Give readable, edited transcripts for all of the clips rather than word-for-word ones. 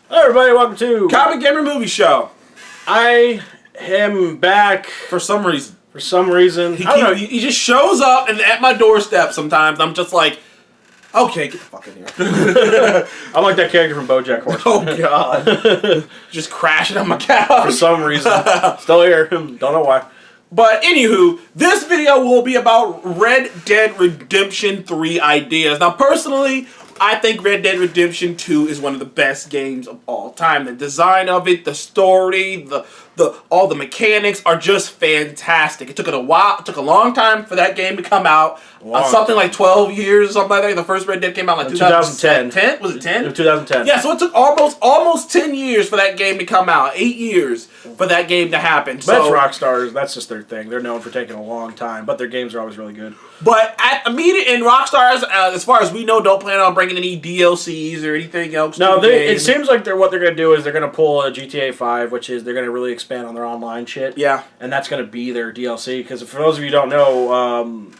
Hello everybody, welcome to Comic Gamer Movie Show. I am back For some reason. He just shows up and at my doorstep sometimes. I'm just like, okay, get the fuck in here. I'm like that character from BoJack Horseman. Oh, God. Just crashing on my couch. For some reason. Still here. Don't know why. But anywho, this video will be about Red Dead Redemption 3 ideas. Now, personally, I think Red Dead Redemption 2 is one of the best games of all time. The design of it, the story, all the mechanics are just fantastic. It took a long time for that game to come out. Something like 12 years or something like that. The first Red Dead came out like 2010. Was it 10? It was 2010. Yeah, so it took almost 10 years for that game to come out. 8 years for that game to happen. But that's Rockstar. That's just their thing. They're known for taking a long time, but their games are always really good. But Rockstar, as far as we know, don't plan on bringing any DLCs or anything else. No, it seems like what they're going to do is they're going to pull a GTA 5, which is they're going to really expand on their online shit. Yeah. And that's going to be their DLC, because for those of you who don't know,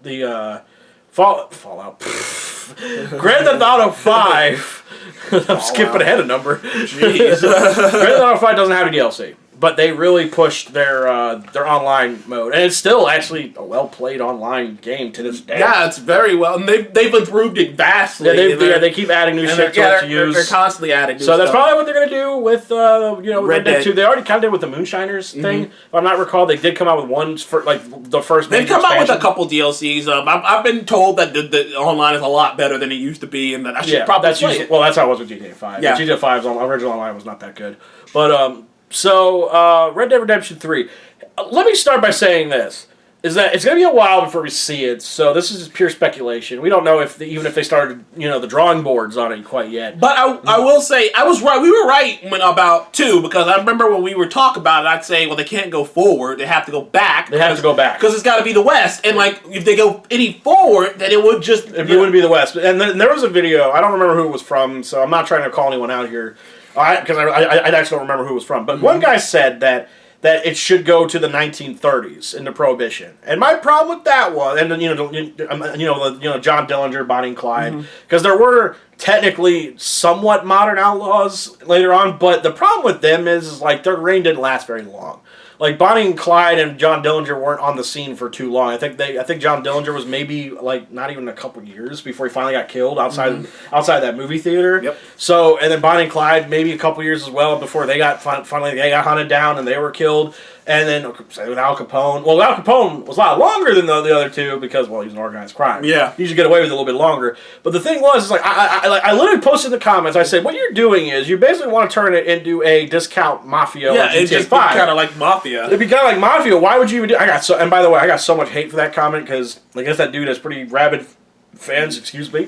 the Fallout. Grand Theft Auto 5. I'm skipping ahead a number. Jeez. Grand Theft Auto 5 doesn't have a DLC. But they really pushed their online mode, and it's still actually a well-played online game to this day. Yeah, it's very well, and they've improved it vastly. Yeah, they keep adding new shit to use. They're constantly adding new stuff. So that's probably what they're going to do with Red Dead 2. They already kind of did with the Moonshiners thing. If I'm not recall, they did come out with one for the first. They've come out with a couple DLCs. I've been told that the online is a lot better than it used to be, and that I should probably play it. Well, that's how it was with GTA 5. Yeah. GTA 5's original online was not that good, but So, Red Dead Redemption 3. Let me start by saying this. Is that it's going to be a while before we see it, so this is just pure speculation. We don't know even if they started, the drawing boards on it quite yet. But I will say, I was right. We were right about 2, because I remember when we were talking about it, I'd say, well, they can't go forward. They have to go back. They have to go back. Because it's got to be the West. And, if they go any forward, then it would just... It wouldn't be the West. And then there was a video, I don't remember who it was from, so I'm not trying to call anyone out here. Because I actually don't remember who it was from. But one guy said that it should go to the 1930s into Prohibition, and my problem with that was, and then John Dillinger, Bonnie and Clyde, because there were technically somewhat modern outlaws later on, but the problem with them is their reign didn't last very long. Like Bonnie and Clyde and John Dillinger weren't on the scene for too long. I think John Dillinger was maybe not even a couple years before he finally got killed outside that movie theater. Yep. So and then Bonnie and Clyde maybe a couple years as well before they got finally hunted down and they were killed. And then with Al Capone. Well, Al Capone was a lot longer than the other two because, well, he's an organized crime. Yeah. You should get away with it a little bit longer. But the thing was, I literally posted in the comments, I said, what you're doing is you basically want to turn it into a discount Mafia or GTA 5. It's just kind of like Mafia. It'd be kind of like Mafia. Why would you even do... And by the way, I got so much hate for that comment because I guess that dude has pretty rabid fans, excuse me.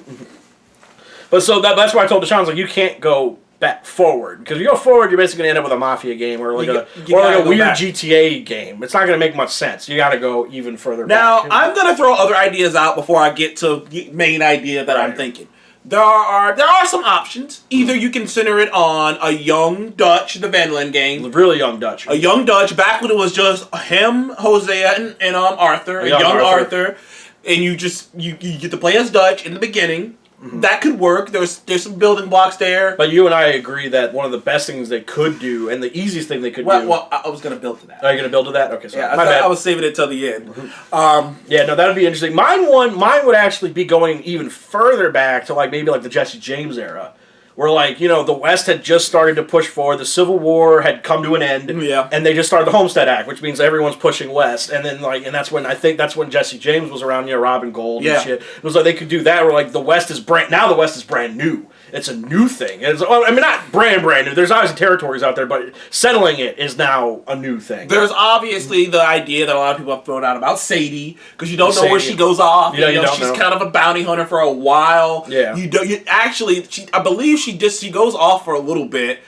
But so that's why I told Deshaun, you can't go back forward, because if you go forward, you're basically going to end up with a Mafia game or a weird GTA game. It's not going to make much sense. You got to go even further now, back. I'm going to throw other ideas out before I get to the main idea that I'm thinking. There are some options. Either you can center it on a young Dutch, the Venland gang. Really young Dutch. A young Dutch, back when it was just him, Hosea, and Arthur. A young Arthur. And you get to play as Dutch in the beginning. That could work. There's some building blocks there. But you and I agree that one of the best things they could do, and the easiest thing they could do... Well, I was going to build to that. Are you going to build to that? Okay, sorry. Yeah, I was saving it till the end. Yeah, no, that would be interesting. Mine would actually be going even further back to maybe the Jesse James era. Where the West had just started to push forward, the Civil War had come to an end, and they just started the Homestead Act, which means everyone's pushing west, and then and that's when Jesse James was around, Robin Gold and shit. It was they could do that where the West is brand new. It's a new thing. Not brand new. There's obviously territories out there, but settling it is now a new thing. There's obviously the idea that a lot of people have thrown out about Sadie, because you don't know where she goes off. She's kind of a bounty hunter for a while. Yeah. I believe she goes off for a little bit.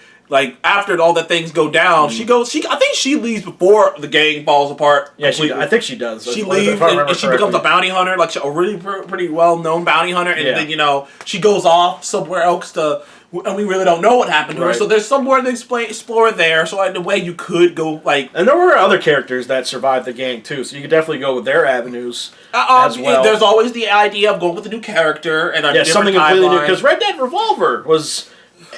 After all the things go down, I think she leaves before the gang falls apart. Yeah, I think she does. She leaves and she becomes a bounty hunter, a really pretty well-known bounty hunter, and then she goes off somewhere else and we really don't know what happened to her. So there's somewhere to explore there. So in a way, you could go And there were other characters that survived the gang too, so you could definitely go with their avenues as well. There's always the idea of going with a new character and a different something completely new. timeline. Because Red Dead Revolver was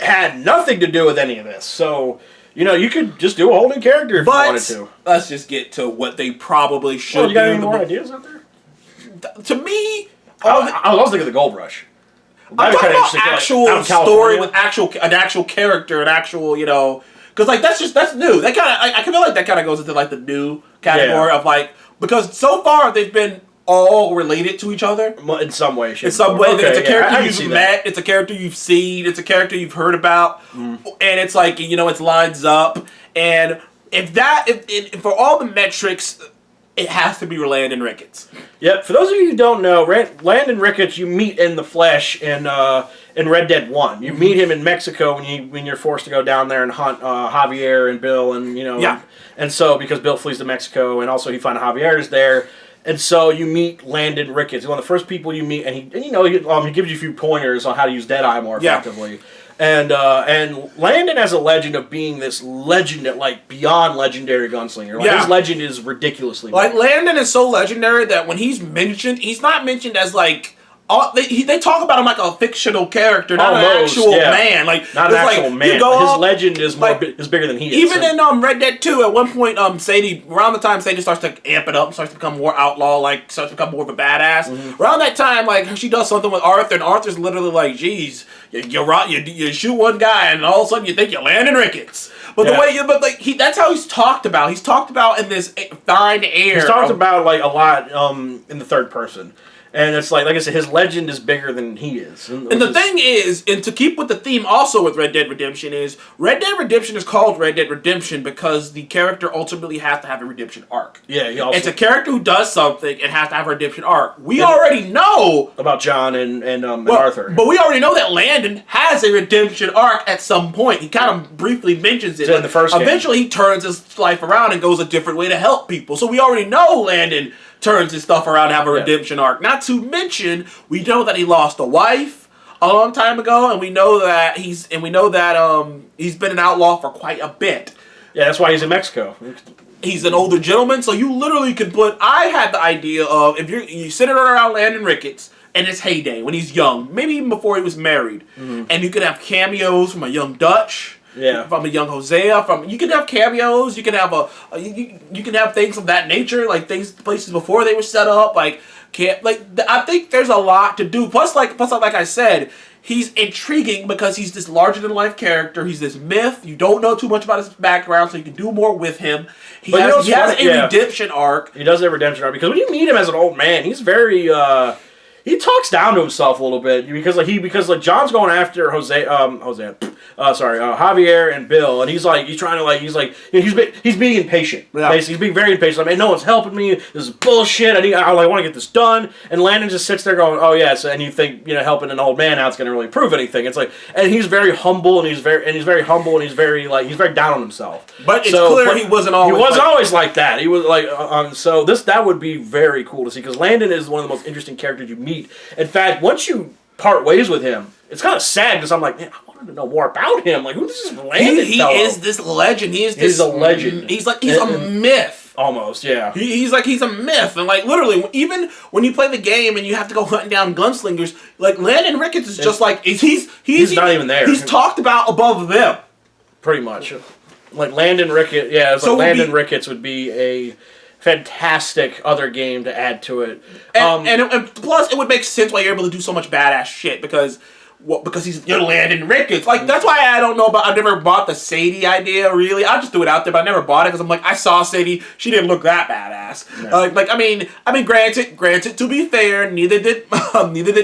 had nothing to do with any of this. So, you could just do a whole new character if you wanted to. Let's just get to what they probably should do. You got any more ideas out there? To me, I was thinking of the Gold Rush. I'm talking about actual story with an actual character, an actual, because that's new. That I feel like that kind of goes into like the new category of like, because so far they've been all related to each other in some way. It's a character you've met. It's a character you've seen. It's a character you've heard about, and it's like it lines up. And if for all the metrics, it has to be Landon Ricketts. Yep. For those of you who don't know, Landon Ricketts you meet in the flesh in Red Dead 1. You meet him in Mexico when you're forced to go down there and hunt Javier and Bill and so because Bill flees to Mexico and also he finds Javier is there. And so you meet Landon Ricketts, one of the first people you meet, and he gives you a few pointers on how to use Deadeye more effectively. And Landon has a legend of being this beyond legendary gunslinger. His legend is ridiculously Landon is so legendary that when he's mentioned, he's not mentioned as like. They talk about him like a fictional character, not an actual man. Not an actual man. His legend is bigger than he is. Even in Red Dead 2, at one point, Sadie, around the time Sadie starts to amp it up, starts to become more outlaw, starts to become more of a badass. Mm-hmm. Around that time, she does something with Arthur, and Arthur's literally like, "Geez, you shoot one guy, and all of a sudden you think you're Landon Ricketts." But that's how he's talked about. He's talked about in this fine air. He's talked about a lot in the third person. And it's like I said, his legend is bigger than he is. And the thing is, and to keep with the theme also with Red Dead Redemption is called Red Dead Redemption because the character ultimately has to have a redemption arc. Yeah, it's a character who does something and has to have a redemption arc. We already know about John and Arthur. But we already know that Landon has a redemption arc at some point. He kind of briefly mentions it. In the first game. Eventually he turns his life around and goes a different way to help people. So we already know Landon turns his stuff around and have a redemption arc. Not to mention, we know that he lost a wife a long time ago, and we know that he's been an outlaw for quite a bit. Yeah, that's why he's in Mexico. He's an older gentleman, so you literally could put. I had the idea of if you sit around Landon Ricketts in his heyday when he's young, maybe even before he was married, and you could have cameos from a young Dutch. Yeah, from a young Hosea, you can have cameos, you can have you can have things of that nature, like places before they were set up, I think there's a lot to do. Plus, like I said, he's intriguing because he's this larger than life character. He's this myth. You don't know too much about his background, so you can do more with him. He has a redemption arc. He does have a redemption arc because when you meet him as an old man, he's very. He talks down to himself a little bit because John's going after Javier and Bill, and he's being impatient. Yeah. Basically, he's being very impatient. No one's helping me. This is bullshit. I want to get this done. And Landon just sits there going, "Oh yes," and you think helping an old man out's going to really prove anything. It's and he's very humble, and he's very down on himself. But it's clear he wasn't always. He wasn't always like that. He was that would be very cool to see because Landon is one of the most interesting characters you meet. In fact, once you part ways with him, it's kind of sad because I'm like, man, I wanted to know more about him. Like, who is this Landon He is this legend. He's a legend. He's a myth. Almost, yeah. He's a myth. And, literally, even when you play the game and you have to go hunting down gunslingers, Landon Ricketts is just he's not even there. He's talked about above them. Pretty much. Landon Ricketts, Landon Ricketts would be a fantastic other game to add to it. And plus, it would make sense why you're able to do so much badass shit because you're Landon Ricketts. That's why I don't know about. I've never bought the Sadie idea. Really, I just threw it out there, but I never bought it because I'm like, I saw Sadie. She didn't look that badass. No. Granted. To be fair, neither did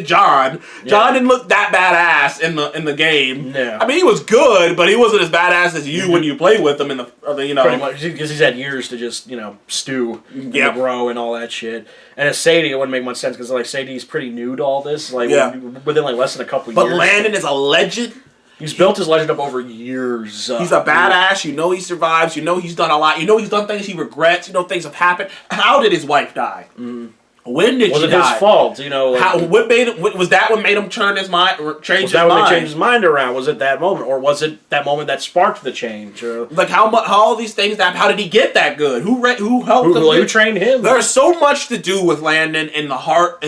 John. Yeah. John didn't look that badass in the game. Yeah. He was good, but he wasn't as badass as you when you play with him in the Pretty much because he's had years to just stew, and grow, and all that shit. And as Sadie, it wouldn't make much sense because Sadie's pretty new to all this. Within less than a couple years. But Landon is a legend. He's built his legend up over years. He's a badass. He survives. He's done a lot. He's done things he regrets. Things have happened. How did his wife die? Mm. When did she die? Was it his fault? Was that what made him change his mind? Was that when he changed his mind around? Was it that moment, or was it that moment that sparked the change? Or how all these things happened? How did he get that good? Who helped him? Who trained him? There's so much to do with Landon in the heart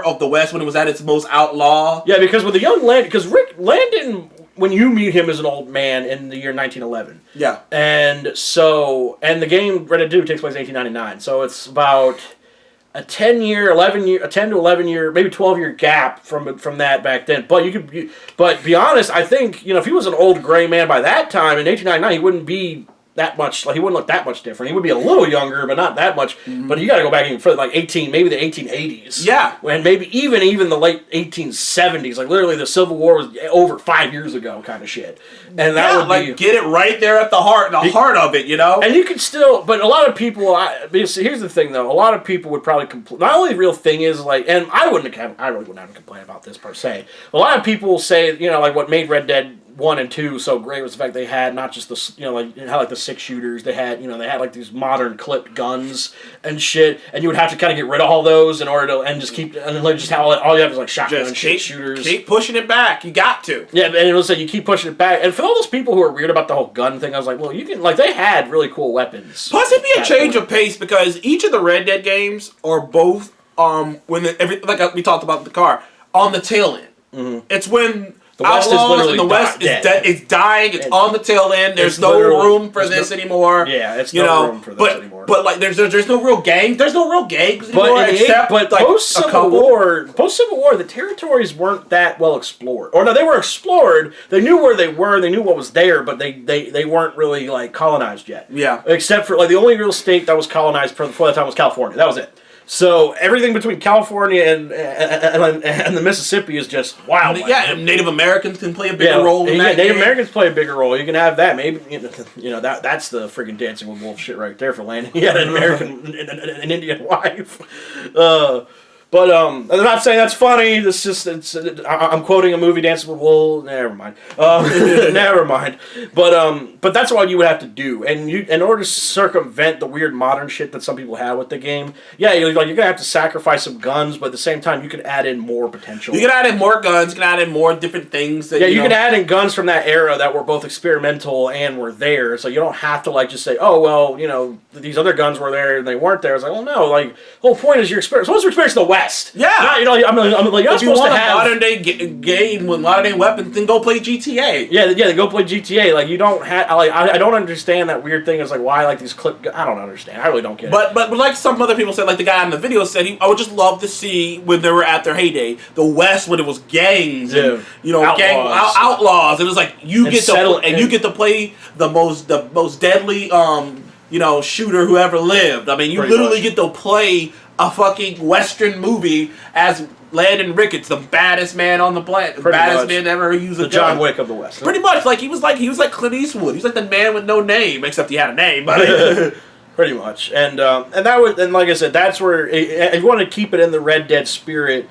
of the West when it was at its most outlaw. Yeah, because with the young Landon, Landon when you meet him as an old man in the year 1911. Yeah. And the game Red Dead 2 takes place in 1899. So it's about a 10 to 11 year, maybe 12-year gap from that back then. But but be honest, I think, if he was an old gray man by that time in 1899, he wouldn't be that much, he wouldn't look that much different. He would be a little younger, but not that much. Mm-hmm. But you got to go back even further, maybe the 1880s. Yeah. And maybe even the late 1870s. Literally the Civil War was over 5 years ago kind of shit. And that would be... get it right there at the heart of it, And you could still... But a lot of people... here's the thing, though. A lot of people would probably complain... Not only the real thing is, and I really wouldn't have to complain about this, per se. A lot of people say, what made Red Dead 1 and 2 so great was the fact they had not just the the 6 shooters. They had these modern clipped guns and shit, and you would have to kind of get rid of all those in order to all you have is shotgun and shit shooters. Keep pushing it back. You got to. Yeah, and it was you keep pushing it back. And for all those people who are weird about the whole gun thing, I was like, well, you can they had really cool weapons. Plus, it'd be a change of pace because each of the Red Dead games are both we talked about the car on the tail end. Mm-hmm. It's when the West is literally the West is dying. It's on the tail end. There's no room for this anymore. Yeah, it's no room for this anymore. But there's no real gang. There's no real gangs anymore. But post Civil War, the territories weren't that well explored. Or no, they were explored. They knew where they were. They knew what was there, but they weren't really colonized yet. Yeah. Except for the only real state that was colonized before that time was California. That was it. So everything between California and the Mississippi is just wild. Yeah, and Native Americans can play a bigger role in that. Native Americans play a bigger role. You can have that. Maybe that's the freaking Dancing with Wolves shit right there for landing. Yeah, an Indian wife. But I'm not saying that's funny. I'm quoting a movie, Dancing with Wolves. Never mind. Never mind. But that's what you would have to do, and in order to circumvent the weird modern shit that some people have with the game. Yeah, you're gonna have to sacrifice some guns, but at the same time, you could add in more potential. You can add in more guns. You can add in more different things. You can add in guns from that era that were both experimental and were there. So you don't have to just say, oh well, these other guns were there and they weren't there. It's oh no, the whole point is your experience. What's your experience in the West? Yeah, if you want a modern day game with modern day weapons, then go play GTA. Yeah, go play GTA. You don't have I don't understand that weird thing. Is why these clip. I don't understand. I really don't get it. But like some other people said, the guy in the video said, I would just love to see when they were at their heyday, the West when it was gangs and outlaws, and it was you get to play the most deadly shooter who ever lived. I mean, you literally get to play a fucking Western movie as Landon Ricketts, the baddest man on the planet, the baddest man to ever use a gun. John Wick of the West. Pretty much, he was like Clint Eastwood. He was the man with no name, except he had a name. But pretty much, and like I said, that's where if you want to keep it in the Red Dead spirit,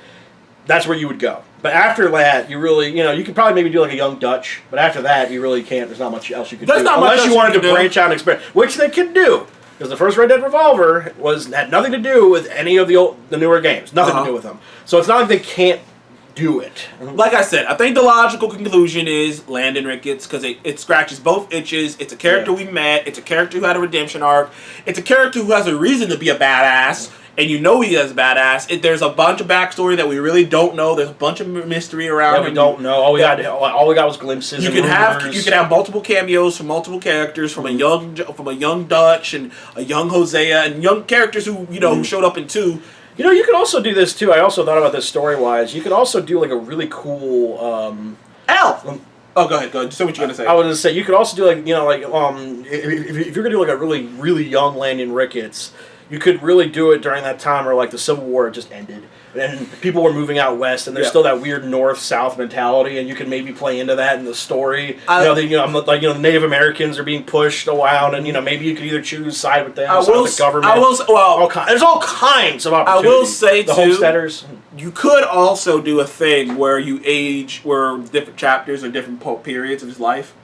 that's where you would go. But after that, you really, you could probably maybe do a Young Dutch. But after that, you really can't. There's not much else you could do. Unless you wanted to branch out and experiment, which they could do. Because the first Red Dead Revolver had nothing to do with any of the newer games. Nothing to do with them. So it's not like they can't do it. Like I said, I think the logical conclusion is Landon Ricketts, because it scratches both itches. It's a character we met. It's a character who had a redemption arc. It's a character who has a reason to be a badass. And he is badass. There's a bunch of backstory that we really don't know. There's a bunch of mystery around. Yeah, we don't know. All we got was glimpses. You can have multiple cameos from multiple characters, from a young Dutch and a young Hosea, and young characters who showed up in 2. You could also do this too. I also thought about this story wise. You could also do a really cool Elf. Oh, go ahead. Say what you're gonna say. I was gonna say you could also do if you're gonna do a really really young Landon Ricketts. You could really do it during that time where the Civil War just ended and people were moving out west, and there's still that weird north-south mentality, and you can maybe play into that in the story. The Native Americans are being pushed around, and maybe you could either choose side with them, side with the government. There's all kinds of opportunities. I will say the homesteaders. You could also do a thing where where different chapters or different periods of his life.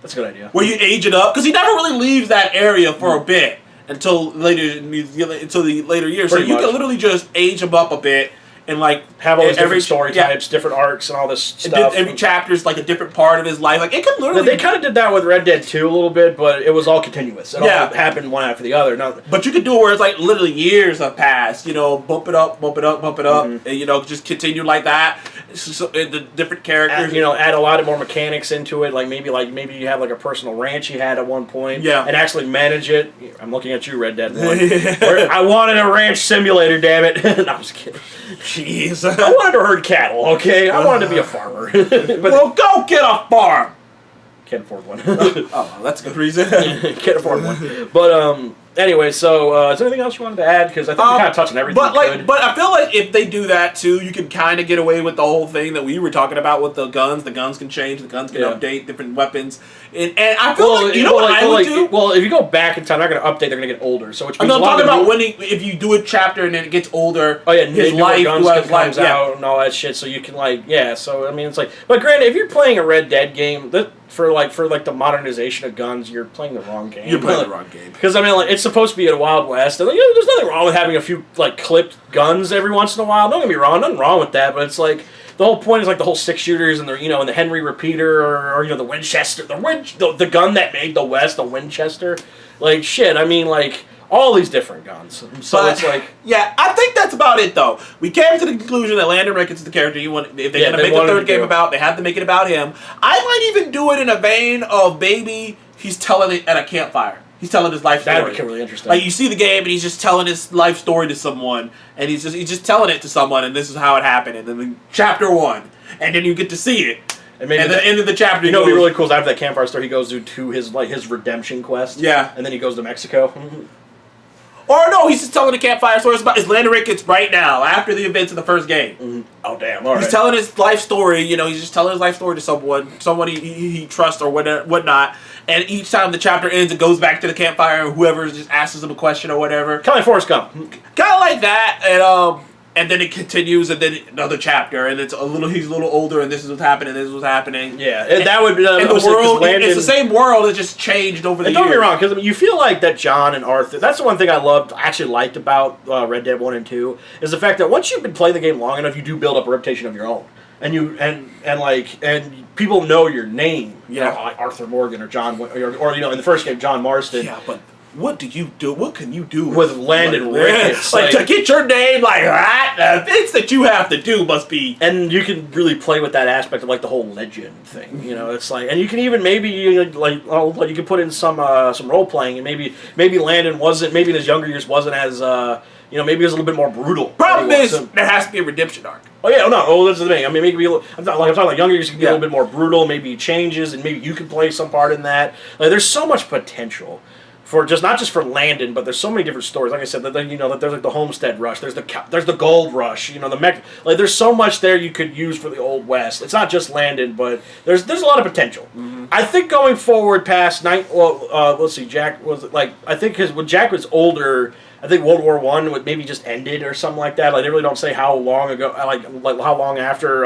That's a good idea. Where you age it up, because he never really leaves that area for a bit. Until the later years. So you can literally just age him up a bit and like have all these every different story types, different arcs, and all this stuff. Every chapter is like a different part of his life. Like it could literally. They kind of did that with Red Dead 2 a little bit, but it was all continuous. It all happened one after the other. But you could do it where it's like literally years have passed. You know, bump it up, and you know, just continue like that. So, the different characters, add a lot more mechanics into it. Like maybe you have like a personal ranch you had at one point, and actually manage it. I'm looking at you, Red Dead 1. I wanted a ranch simulator, damn it. No, I'm just kidding. Jeez, I wanted to herd cattle. Okay, I wanted to be a farmer. But well, go get a farm. Can't afford one. Oh, that's a good reason. Can't afford one. But anyway, so is there anything else you wanted to add? Because I think we're kind of touching everything. But I feel like if they do that too, you can kind of get away with the whole thing that we were talking about with the guns. The guns can change. The guns can update different weapons. And I feel like what I would do. Well, if you go back in time, they're going to update. They're going to get older. So which means I'm talking about if you do a chapter and then it gets older. Oh yeah, his life comes out and all that shit. So you can So I mean, it's like. But granted, if you're playing a Red Dead game, for the modernization of guns, you're playing the wrong game. You're playing the wrong game. Because I mean, it's supposed to be a Wild West. And, there's nothing wrong with having a few clipped guns every once in a while. Don't get me wrong, nothing wrong with that. But it's like the whole point is the whole 6-shooters and and the Henry repeater or the Winchester, the gun that made the West, the Winchester. Like shit. I mean all these different guns. So it's yeah, I think that's about it though. We came to the conclusion that Landon Ricketts is the character you want. If they're gonna make the third game about, they have to make it about him. I might even do it in a vein of maybe he's telling it at a campfire. He's telling his life story. That would be really interesting. Like you see the game and he's just telling his life story to someone, and he's just telling it to someone, and this is how it happened, and then chapter 1, and then you get to see it. And maybe at the end of the chapter, it'd be really cool. Is after that campfire story, he goes to his redemption quest. Yeah, and then he goes to Mexico. Or no, he's just telling the campfire story about his Landon Ricketts right now, after the events of the first game. Mm-hmm. Oh, damn, all right. He's telling his life story, he's just telling his life story to someone he trusts or whatnot. And each time the chapter ends, it goes back to the campfire, and whoever just asks him a question or whatever. Kind of like Forrest Gump. Kind of like that, and then it continues, and then another chapter, and he's a little older, and this is what's happening, this is what's happening. Yeah, that would be... and the world, it's the same world, it just changed over the years. Don't get me wrong, because you feel like that John and Arthur... That's the one thing I actually liked about Red Dead 1 and 2, is the fact that once you've been playing the game long enough, you do build up a reputation of your own. And and people know your name. Like Arthur Morgan or John... Or in the first game, John Marston. Yeah, but... What do you do? What can you do with Landon Ricketts? To get your name like that, the things that you have to do must be. And you can really play with that aspect of the whole legend thing. It's and you can even maybe you can put in some role playing, and maybe Landon wasn't, maybe in his younger years wasn't as maybe he was a little bit more brutal. Problem is there has to be a redemption arc. Oh yeah, no. Oh, that's the thing. I mean, maybe I'm talking younger years. You can be a little bit more brutal. Maybe he changes, and maybe you can play some part in that. There's so much potential. For not just for Landon, but there's so many different stories. Like I said, that there's the Homestead Rush, there's the Gold Rush, there's so much there you could use for the Old West. It's not just Landon, but there's a lot of potential. Mm-hmm. I think going forward past let's see, Jack was I think when Jack was older, I think World War I would maybe just ended or something like that. They really don't say how long ago, like how long after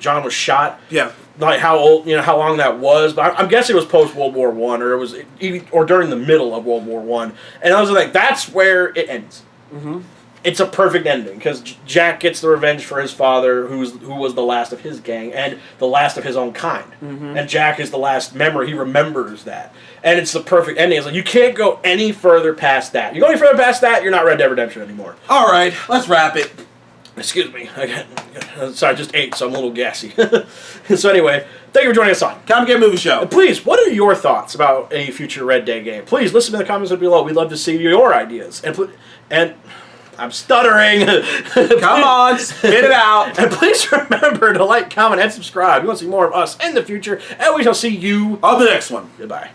John was shot. Yeah. Like how old, how long that was, but I'm guessing it was post World War I, or it was during the middle of World War I, and I was like, that's where it ends. Mm-hmm. It's a perfect ending because Jack gets the revenge for his father, who was the last of his gang and the last of his own kind, and Jack is the last memory. He remembers that, and it's the perfect ending. It's like you can't go any further past that. You go any further past that, you're not Red Dead Redemption anymore. All right, let's wrap it. Excuse me. Sorry, I just ate, so I'm a little gassy. So anyway, thank you for joining us on Comic Game Movie Show. And please, what are your thoughts about a future Red Dead game? Please listen to the comments below. We'd love to see your ideas. And I'm stuttering. Come on, spit it out. And please remember to like, comment, and subscribe. We want to see more of us in the future, and we shall see you on the next one. Goodbye.